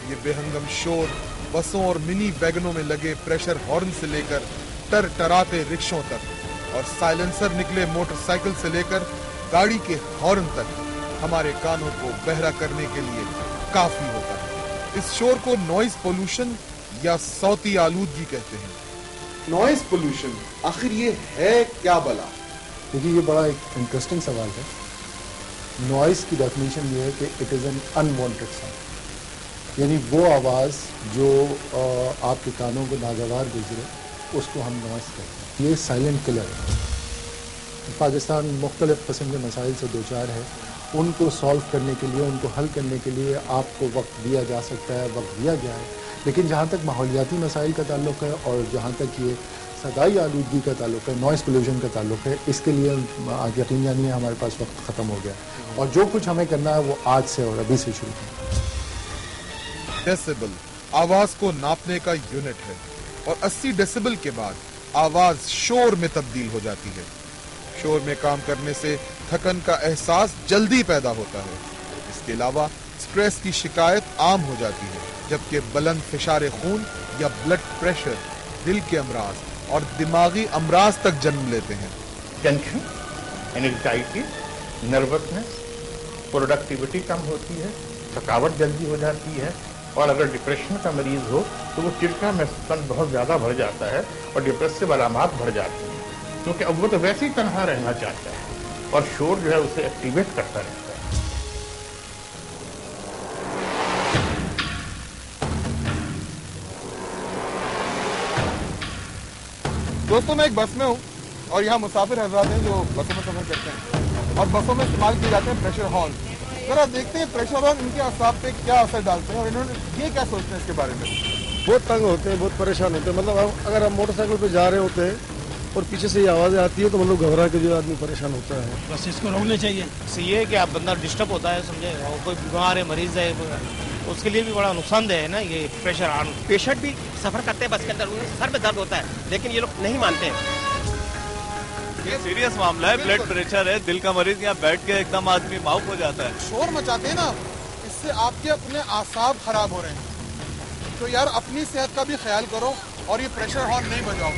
ये बेहंगम शोर बसों और मिनी वैगनों में लगे प्रेशर हॉर्न से लेकर टराते रिक्शों तक और साइलेंसर निकले मोटरसाइकिल से लेकर गाड़ी के हॉर्न तक हमारे कानों को बहरा करने के लिए काफी होता है। इस शोर को नॉइज पोल्यूशन या सौती आलूदगी कहते हैं। नॉइज पोल्यूशन आखिर ये है क्या भला? देखिए, ये बड़ा एक इंटरेस्टिंग सवाल है। नॉइज की डेफिनेशन ये है कि it is an unwanted sound, यानी वो आवाज़ जो आपके कानों को नागवार गुजरे, उसको हम नॉइज कहते हैं। ये साइलेंट किलर है। पाकिस्तान मुख्तलिफ किस्म के मसाइल से दो चार है, उनको सॉल्व करने के लिए, उनको हल करने के लिए आपको वक्त दिया जा सकता है, वक्त दिया गया है। लेकिन जहाँ तक माहौलियाती मसाइल का ताल्लुक है और जहाँ तक ये सदाई आलूदगी का ताल्लुक है, नॉइस पोल्यूशन का ताल्लुक है, इसके लिए आज यकीन जानिए हमारे पास वक्त ख़त्म हो गया और जो कुछ हमें करना है वो आज से और अभी से शुरू है। डेसिबल आवाज को नापने का यूनिट है और 80 डेसिबल के बाद आवाज शोर में तब्दील हो जाती है। शोर में काम करने से थकन का एहसास जल्दी पैदा होता है। इसके अलावा स्ट्रेस की शिकायत आम हो जाती है, जबकि बुलंद फिशार खून या ब्लड प्रेशर दिल के अमराज और दिमागी अमराज तक जन्म लेते हैं। टेंशन, एंग्जाइटी, नर्वसनेस, प्रोडक्टिविटी कम होती है, थकावट जल्दी हो जाती है और अगर डिप्रेशन का मरीज हो तो वो चिड़का महसूस बहुत ज़्यादा बढ़ जाता है और डिप्रेसिव अलामात बढ़ जाती हैं, क्योंकि अब वो तो वैसे ही तनहा रहना चाहता है और शोर जो है उसे एक्टिवेट करता रहता है। दोस्तों, मैं एक बस में हूँ और यहाँ मुसाफिर हजरात हैं जो बसों में सफर करते हैं और बसों में इस्तेमाल किए जाते हैं प्रेशर हॉर्न। जरा देखते हैं प्रेशर हॉर्न इनके असाब पे क्या असर डालते हैं और इन्होंने ये क्या सोचते हैं इसके बारे में। बहुत तंग होते हैं, बहुत परेशान होते हैं। मतलब अगर हम मोटरसाइकिल पे जा रहे होते हैं और पीछे से ये आवाज़ें आती है तो मतलब घबरा के जो आदमी परेशान होता है। बस इसको रोकना चाहिए। इससे ये है कि आप बंदा डिस्टर्ब होता है, समझे, और कोई बीमार है, मरीज है, उसके लिए भी बड़ा नुकसानदेह है ना ये प्रेशर हॉर्न। पेशेंट भी सफर करते हैं बस के अंदर, सर में दर्द होता है, लेकिन ये लोग नहीं मानते हैं। ये सीरियस मामला है, ब्लड प्रेशर है, दिल का मरीज यहाँ बैठ के एकदम आदमी भावुक हो जाता है। शोर मचाते हैं ना, इससे आपके अपने आसाब खराब हो रहे हैं। तो यार अपनी सेहत का भी ख्याल करो और ये प्रेशर हॉर्न नहीं बजाओ।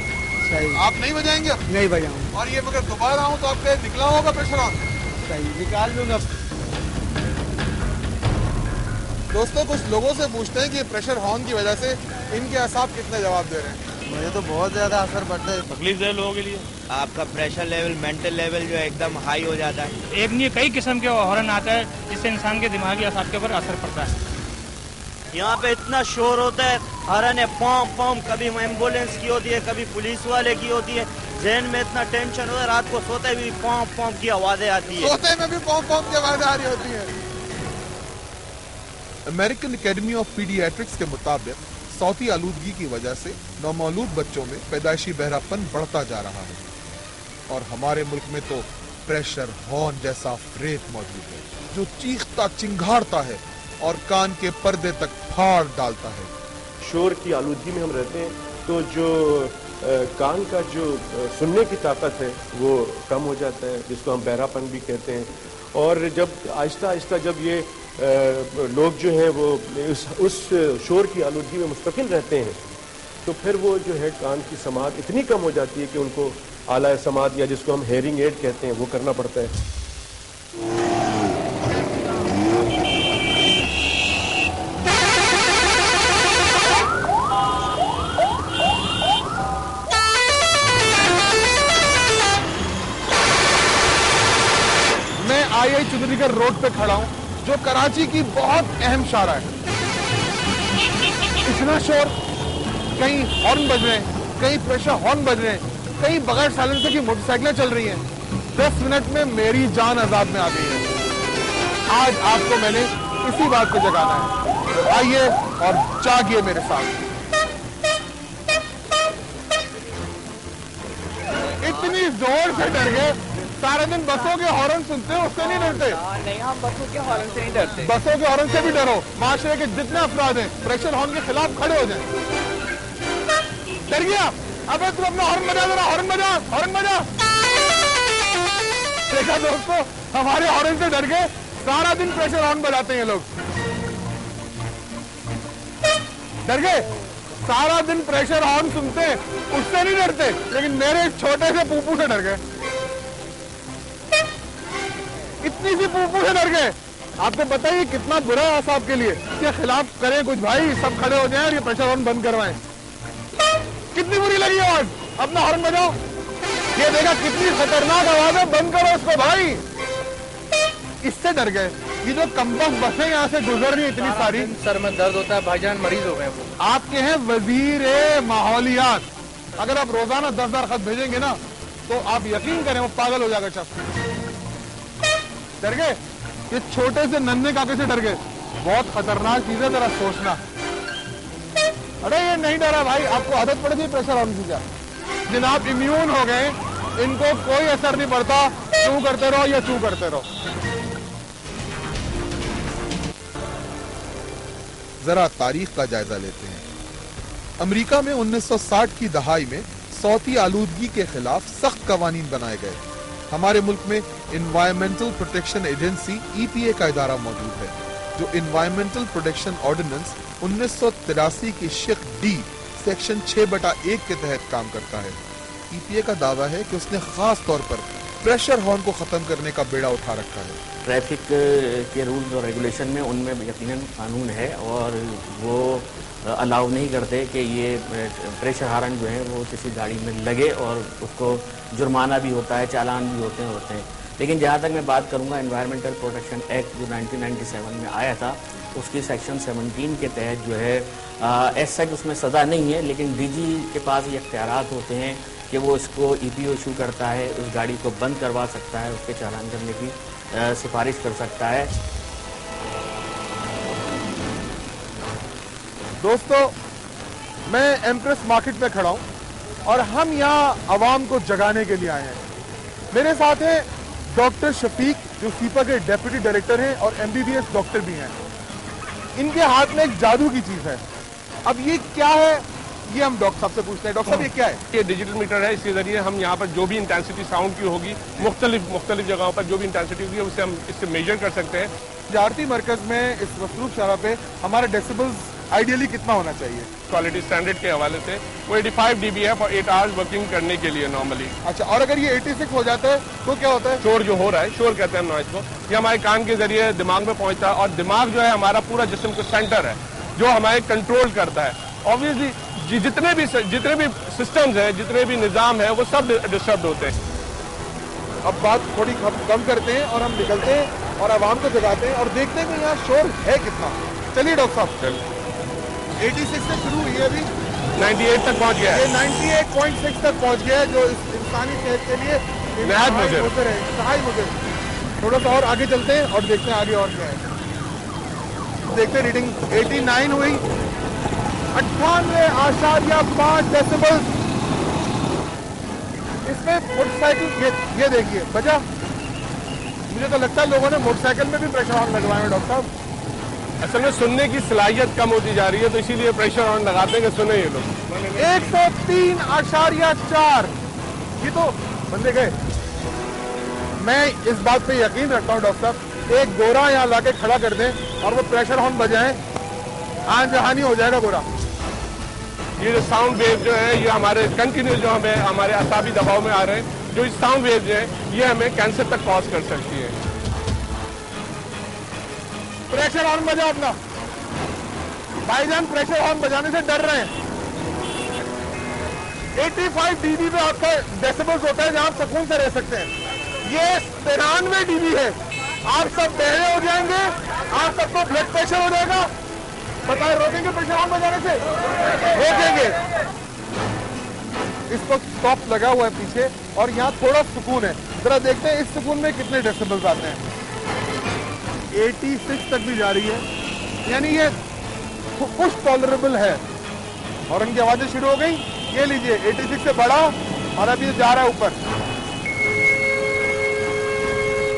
सही। आप नहीं बजाएंगे? नहीं बजाऊंगा। और ये अगर दोबारा आऊँ तो आपके निकला होगा प्रेशर हॉर्न? सही, निकाल लूंगा। दोस्तों, कुछ लोगों से पूछते हैं कि प्रेशर हॉर्न की वजह से इनके आसाब कितने जवाब दे रहे हैं। मुझे तो बहुत ज्यादा असर पड़ता है। तकलीफ है लोगों के लिए। आपका प्रेशर लेवल, मेंटल लेवल जो है एकदम हाई हो जाता है। एक नहीं कई किस्म के हॉर्न आता है जिससे इंसान के दिमागी आसाब के ऊपर असर पड़ता है। यहाँ पे इतना शोर होता है, हॉर्न है, पॉम पॉम, कभी एम्बुलेंस की होती है, कभी पुलिस वाले की होती है। जहन में इतना टेंशन होता है, रात को सोते भी पॉम पॉम की आवाजें आती है। सोते में भी पॉम पॉम की आवाजें आ रही होती है। अमेरिकन एकेडमी ऑफ पीडियाट्रिक्स के मुताबिक सौती आलूदगी की वजह से नौमौलूद बच्चों में पैदाइशी बहरापन बढ़ता जा रहा है और हमारे मुल्क में तो प्रेशर हॉर्न जैसा फ्रेत मौजूद है जो चीखता चिंघाड़ता है और कान के पर्दे तक फाड़ डालता है। शोर की आलूदगी में हम रहते हैं तो जो कान का जो सुनने की ताकत है वो कम हो जाता है, जिसको हम बहरापन भी कहते हैं। और जब आहिस्ता आहिस्ता जब ये लोग जो हैं वो उस शोर की आलूदगी में मुस्तकिल रहते हैं तो फिर वो जो है कान की समात इतनी कम हो जाती है कि उनको आला समात या जिसको हम हेयरिंग एड कहते हैं वो करना पड़ता है। मैं आई चुंदरीगढ़ रोड पे खड़ा हूँ जो कराची की बहुत अहम शारा है। इतना शोर, कहीं हॉर्न बज रहे हैं, कहीं प्रेशर हॉर्न बज रहे हैं, कहीं बगैर साइलेंसर की मोटरसाइकिलें चल रही हैं। 10 मिनट में मेरी जान अजाब में आ गई है। आज आपको मैंने इसी बात को जगाना है। आइए और जागिए मेरे साथ। इतनी जोर से डर गए, सारे दिन बसों के हॉर्न सुनते हो, उससे नहीं डरते? नहीं, हम बसों के हॉर्न से नहीं डरते। बसों के हॉर्न से भी डरो। माशरे के जितने अफराद हैं प्रेशर हॉर्न के खिलाफ खड़े हो जाएं। डर गया? अबे तुम अपना हॉर्न बजा, जरा हॉर्न बजा, हॉर्न बजा। देखा दोस्तों, हमारे हॉर्न से डर गए, सारा दिन प्रेशर हॉर्न बजाते हैं ये लोग। डर गए? सारा दिन प्रेशर हॉर्न सुनते, उससे नहीं डरते, लेकिन मेरे इस छोटे से पूपू से डर गए। इतनी सी पूपू से डर गए। आपको बताइए कितना बुरा है साहब के लिए। इसके खिलाफ करें कुछ भाई, सब खड़े हो जाएं और ये प्रेशर हॉर्न बंद करवाएं। कितनी बुरी लगी आवाज, अपना हॉर्न बजाओ। ये देखा कितनी खतरनाक आवाज है, बंद करो इसको भाई। इससे डर गए। ये जो कमबख्त बसें यहाँ से गुजर रही है इतनी सारी, सर में दर्द होता है भाईजान, मरीज हो गए वो। आपके हैं वजीर माहौलियात, अगर आप रोजाना 10,000 खत भेजेंगे ना तो आप यकीन करें वो पागल हो जाएगा। डर गए? ये छोटे से नन्हे काके से डर गए। बहुत खतरनाक चीज है, जरा सोचना। अरे ये नहीं डरा भाई, आपको आदत पड़ गई प्रेशर ऑन की। क्या जनाब इम्यून हो गए, इनको कोई असर नहीं पड़ता, चू करते रहो या चू करते रहो। जरा तारीख का जायजा लेते हैं। अमेरिका में 1960 की दहाई में सौती आलूदगी के खिलाफ सख्त कवानीन बनाए गए। हमारे मुल्क में इन्वायरमेंटल प्रोटेक्शन एजेंसी EPA का इदारा मौजूद है, जो इन्वायरमेंटल प्रोटेक्शन ऑर्डिनेंस 1983 की शिक D सेक्शन 6/1 के तहत काम करता है। EPA का दावा है कि उसने खास तौर पर प्रेशर हॉर्न को खत्म करने का बेड़ा उठा रखा है। ट्रैफिक के रूल्स और रेगुलेशन में उनमें यकीनन कानून है और वो अलाउ नहीं करते कि ये प्रेशर हॉर्न जो है वो किसी गाड़ी में लगे, और उसको जुर्माना भी होता है, चालान भी होते हैं। लेकिन जहाँ तक मैं बात करूँगा एनवायरमेंटल प्रोटेक्शन एक्ट जो 1997 में आया था, उसकी सेक्शन 17 के तहत जो है एज सच उसमें सज़ा नहीं है, लेकिन DG के पास ये इख्तियारात होते हैं कि वो इसको EPO इशू करता है, उस गाड़ी को बंद करवा सकता है, उसके चालान करने की सिफारिश कर सकता है। दोस्तों, मैं एम्प्रेस मार्केट पे खड़ा हूँ और हम यहाँ आवाम को जगाने के लिए आए हैं। मेरे साथ है डॉक्टर शफीक, जो सीपा के डेप्यूटी डायरेक्टर हैं और MBBS डॉक्टर भी हैं। इनके हाथ में एक जादू की चीज है। अब ये क्या है, ये हम डॉक्टर साहब से पूछते हैं। डॉक्टर साहब ये क्या है? ये डिजिटल मीटर है, इसके जरिए हम यहाँ पर जो भी इंटेंसिटी साउंड की होगी, मुख्तलिफ जगहों पर जो भी इंटेंसिटी होगी उसे हम इससे मेजर कर सकते हैं। जारती मरकज में इस मसरूफ शरह पे हमारे डेसिबल्स आइडियली कितना होना चाहिए? क्वालिटी स्टैंडर्ड के हवाले से वो 85 dB है फॉर 8 आवर्स वर्किंग करने के लिए नॉर्मली। अच्छा, और अगर ये 86 हो जाता है तो क्या होता है? शोर जो हो रहा है, शोर कहते हैं नॉइज को, ये हमारे कान के जरिए दिमाग में पहुंचता है, और दिमाग जो है हमारा पूरा जिस्म का सेंटर है जो हमारे कंट्रोल करता है। ऑब्वियसली जितने भी सिस्टम्स हैं, जितने भी निज़ाम है, वो सब डिस्टर्ब होते हैं। अब बात थोड़ी कम करते हैं और हम निकलते हैं और आवाम को जगाते हैं और देखते हैं कि यहाँ शोर है कितना। चलिए डॉक्टर साहब, चलिए। 86 से शुरू हुई है, अभी 98 तक पहुंच गया है। ये 98.6 तक पहुंच गया है, जो इंसानी सेहत के लिए इंतहाई मुज़र है। थोड़ा सा और आगे चलते हैं और देखते हैं आगे और क्या है। देखते हैं, रीडिंग 89 हुई, 98.5 डेसिबल। इसमें मोटरसाइकिल, ये देखिए बजा। मुझे तो लगता है लोगों ने मोटरसाइकिल में भी प्रेशर हॉर्न लगवाए हैं। डॉक्टर साहब, असल में सुनने की सलाहियत कम होती जा रही है, तो इसीलिए प्रेशर हॉर्न लगाते हैं कि सुने ये लोग। 103.4, ये तो बंदे गए। मैं इस बात पे यकीन रखता हूँ डॉक्टर साहब, एक गोरा यहाँ लाके खड़ा कर दें और वो प्रेशर हॉर्न बजाएं, आन जहानी हो जाएगा गोरा। ये जो साउंड वेव जो है, ये हमारे कंटिन्यू जो हमें हमारे असाबी दबाव में आ रहे हैं, जो इस साउंड वेव जो है ये हमें कैंसर तक कॉज कर सकती है। प्रेशर हॉर्न बजा अपना। भाईजान प्रेशर हॉर्न बजाने से डर रहे हैं। 85 dB पे आपका डेसिबल्स होता है, जहां आप सुकून से रह सकते हैं। ये 93 dB है, आप सब बहरे हो जाएंगे, आप सबको ब्लड प्रेशर हो जाएगा। बताए रोकेंगे प्रेशर हॉर्न बजाने से? रोकेंगे। इस वक्त स्टॉप लगा हुआ है पीछे और यहाँ थोड़ा सुकून है। जरा देखते हैं इस सुकून में कितने डेसिबल्स आते हैं। 86 तक भी जा रही है, यानी ये कुछ टॉलरेबल है। और इनकी आवाजें शुरू हो गई। ये लीजिए, 86 से बढ़ा और अभी जा रहा है ऊपर।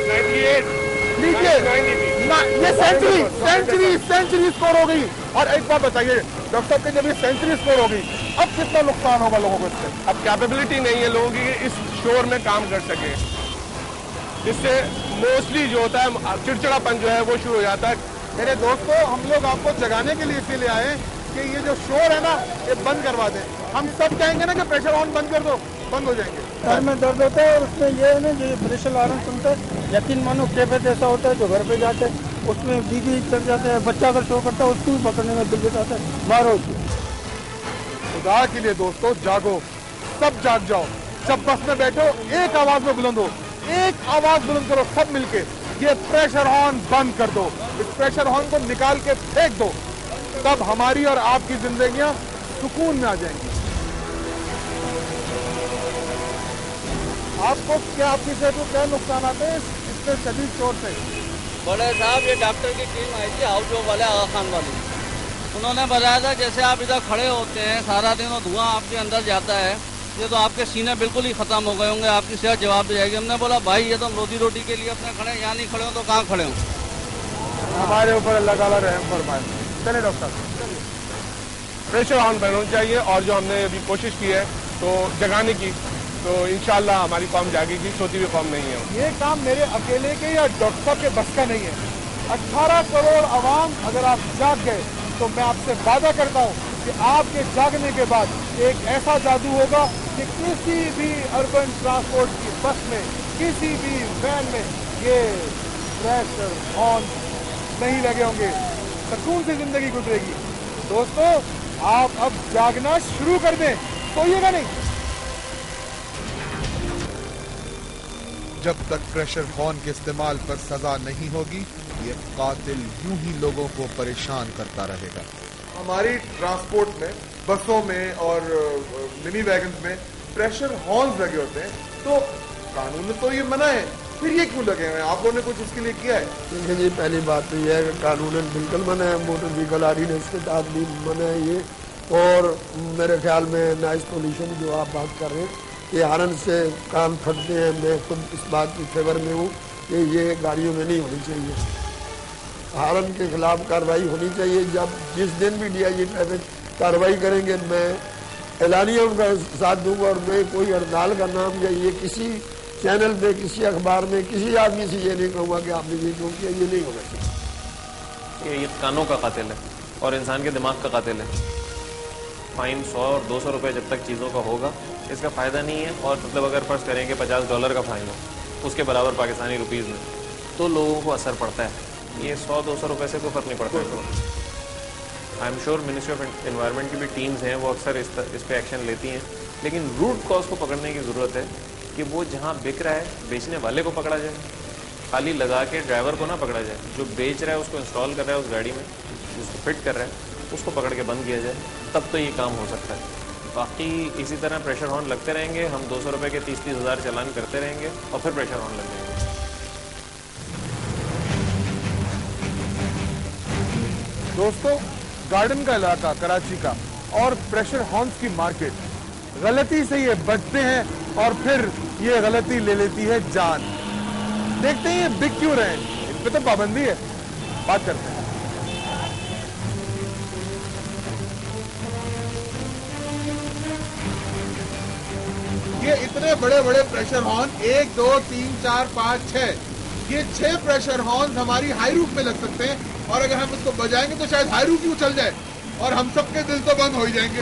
98 लीजिए, ये सेंचुरी स्कोर हो गई। और एक बात बताइए डॉक्टर साहब के, जब ये सेंचुरी स्कोर हो गई, अब कितना नुकसान होगा लोगों को इससे? अब कैपेबिलिटी नहीं है लोगों की इस शोर में काम कर सके। इससे मोस्टली जो होता है चिड़चिड़ापन जो है वो शुरू हो जाता है। मेरे दोस्तों, हम लोग आपको जगाने के लिए इसीलिए आए कि ये जो शोर है ना ये बंद करवा दें। हम सब कहेंगे ना कि प्रेशर हॉर्न बंद कर दो, बंद हो जाएंगे। सर में दर्द होता है और उसमें ये है ना जो प्रेशर हॉर्न सुनते हैं, यकीन मानो कैफे जैसा होता है जो घर पे जाते हैं उसमें बीवी चल जाते हैं, बच्चा अगर शोर करता है उसको भी पकड़ने में दिल जाता है, मारो उसको। खुदा के लिए दोस्तों जागो, सब जाग जाओ। जब बस में बैठो एक आवाज में बुलंद हो, एक आवाज बुलंद करो सब मिलके, ये प्रेशर हॉर्न बंद कर दो, इस प्रेशर हॉर्न को निकाल के फेंक दो, तब हमारी और आपकी जिंदगियां सुकून में आ जाएंगी। आपको क्या, आपकी सेहत को क्या नुकसान आते हैं इससे शदीद शोर से? बड़े साहब ये डॉक्टर की टीम आई थी हाउस जॉब वाले आगा खान वाली, उन्होंने बताया था जैसे आप इधर खड़े होते हैं सारा दिन और धुआं आपके अंदर जाता है, ये तो आपके सीने बिल्कुल ही खत्म हो गए होंगे, आपकी सेहत जवाब दे जाएगी। हमने बोला भाई ये तो हम रोजी रोटी के लिए अपने खड़े, यहाँ नहीं खड़े हो तो कहाँ खड़े हो। हमारे ऊपर अल्लाह ताला रहम फरमाए। चले डॉक्टर, प्रेशर ऑन बनना चाहिए और जो हमने अभी कोशिश की है तो जगाने की, तो इंशाल्लाह हमारी कौम जागेगी, सोती हुई कौम नहीं है। ये काम मेरे अकेले के या डॉक्टर साहब के बस का नहीं है। 18 करोड़ आवाम अगर आप जाग गए तो मैं आपसे वादा करता हूँ कि आपके जागने के बाद एक ऐसा जादू होगा कि किसी भी अर्बन ट्रांसपोर्ट की बस में, किसी भी वैन में ये प्रेशर हॉर्न नहीं लगे होंगे, सुकून से जिंदगी गुजरेगी। दोस्तों आप अब जागना शुरू कर दें, सोइएगा नहीं। जब तक प्रेशर हॉर्न के इस्तेमाल पर सजा नहीं होगी, ये कातिल यूं ही लोगों को परेशान करता रहेगा। हमारी ट्रांसपोर्ट में, बसों में और मिनी वैगन में प्रेशर हॉर्न्स लगे होते हैं, तो कानून में तो ये मना है, फिर ये क्यों लगे हुए हैं? आप लोगों ने कुछ इसके लिए किया है? देखिए जी, पहली बात तो ये है कि कानूनन बिल्कुल मना है, मोटर व्हीकल ऑर्डिनेंस के तहत भी मना है ये। और मेरे ख्याल में नॉइज पोल्यूशन जो आप बात कर रहे हैं, ये हॉर्न से कान फटते हैं। मैं खुद इस बात की फेवर में हूँ कि ये गाड़ियों में नहीं होनी चाहिए। हॉर्न के खिलाफ कार्रवाई होनी चाहिए। जब जिस दिन भी DIG ट्रैफिक कार्रवाई करेंगे, मैं एलानिया उनका साथ दूंगा और मैं कोई हड़ताल का नाम या ये किसी चैनल पे, किसी अखबार में, किसी आदमी से ये नहीं कहूँगा कि आपने ये क्यों किया, ये नहीं होना चाहिए। ये कानों का कातिल है और इंसान के दिमाग का कातिल है। फाइन 100 और 200 रुपये जब तक चीज़ों का होगा इसका फ़ायदा नहीं है। और मतलब अगर फर्ज करें कि $50 का फाइन हो, उसके बराबर पाकिस्तानी रुपीज़ में, तो लोगों को असर पड़ता है। ये 100-200 रुपये से कोई फ़र्क नहीं पड़ता है। I am sure ministry of environment की भी टीम्स हैं, वो अक्सर इस पर एक्शन लेती हैं, लेकिन रूट कॉज को पकड़ने की ज़रूरत है कि वो जहाँ बिक रहा है, बेचने वाले को पकड़ा जाए, खाली लगा के ड्राइवर को ना पकड़ा जाए। जो बेच रहा है, उसको इंस्टॉल कर रहा है उस गाड़ी में, जिसको फिट कर रहा है, उसको पकड़ के बंद किया जाए, तब तो ये काम हो सकता है। बाकी इसी तरह प्रेशर हॉर्न लगते रहेंगे, हम 200 रुपये के 30-30 हज़ार चालान करते रहेंगे और फिर प्रेशर हॉर्न लग जाएंगे। दोस्तों, गार्डन का इलाका कराची का और प्रेशर हॉर्न्स की मार्केट, गलती से ये बचते हैं और फिर ये गलती ले लेती है जान। देखते हैं ये बिक क्यों रहे हैं, इन पे तो पाबंदी है। बात करते हैं। ये इतने बड़े बड़े प्रेशर हॉर्न, 1 2 3 4 5 6, ये 6 प्रेशर हॉर्न हमारी हाई रूफ में लग सकते हैं, और अगर हम इसको बजाएंगे तो शायद हाई रूफ ही उछल जाए और हम सबके दिल तो बंद हो ही जाएंगे।